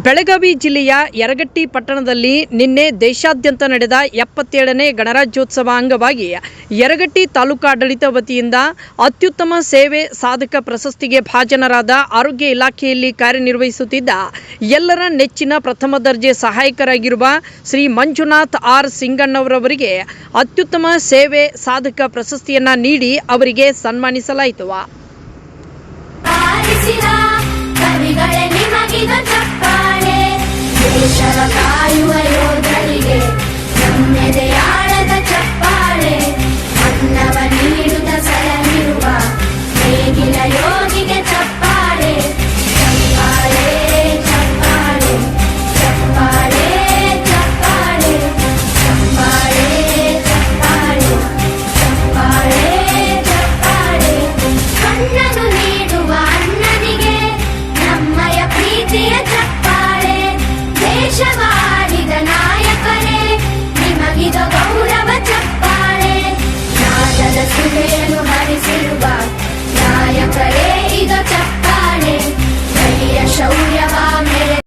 ಬೆಳಗಾವಿ ಜಿಲ್ಲೆಯ ಯರಗಟ್ಟಿ ಪಟ್ಟಣದಲ್ಲಿ ನಿನ್ನೆ ದೇಶಾದ್ಯಂತ ನಡೆದ 77ನೇ ಗಣರಾಜ್ಯೋತ್ಸವ ಅಂಗವಾಗಿ ಯರಗಟ್ಟಿ ತಾಲೂಕಾಡಳಿತ ವತಿಯಿಂದ ಅತ್ಯುತ್ತಮ ಸೇವೆ ಸಾಧಕ ಪ್ರಶಸ್ತಿಗೆ ಭಾಜನರಾದ ಆರೋಗ್ಯ ಇಲಾಖೆಯಲ್ಲಿ ಕಾರ್ಯನಿರ್ವಹಿಸುತ್ತಿದ್ದ ಎಲ್ಲರ ನೆಚ್ಚಿನ ಪ್ರಥಮ ದರ್ಜೆ ಸಹಾಯಕರಾಗಿರುವ ಶ್ರೀ ಮಂಜುನಾಥ್ ಆರ್ ಸಿಂಗಣ್ಣವರವರಿಗೆ ಅತ್ಯುತ್ತಮ ಸೇವೆ ಸಾಧಕ ಪ್ರಶಸ್ತಿಯನ್ನು ನೀಡಿ ಅವರಿಗೆ ಸನ್ಮಾನಿಸಲಾಯಿತು. ದೇಶವ ಕಾಯುವ ಯೋಧರಿಗೆ ನಮ್ಮೆದೆಯಾಳದ ಚಪ್ಪಾಳೆ ಅನ್ನವ